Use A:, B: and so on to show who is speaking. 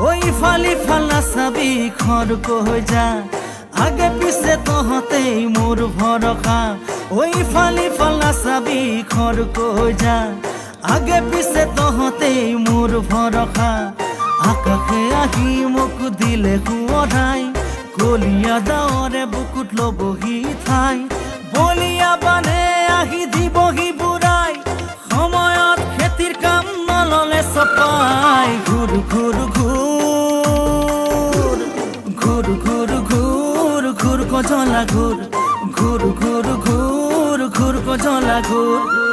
A: ওই ফালি ফালা চাবি খর কই যা আগে পিছে তহতেই মোর ভরসা ওই ফালি ফালা চাবি খর কই যা আগে পিছে তহতেই মোর ভরসা আকাশে আহি মোক দিলে শুৱৰাই কলিয়া দাৱৰে বুকুত ল'বহি ঠাই বলিয়া বানে আহি দিবহি বুঢ়াই সময়ত খেতিৰ কাম নললে চপাই ঘূৰ ঘূৰ ঘূৰ ঘূৰ ঘূৰ ঘূৰ ঘূৰ কজলা ঘূৰ ঘূৰ ঘূৰ ঘূৰ ঘূৰ কজলা ঘূৰ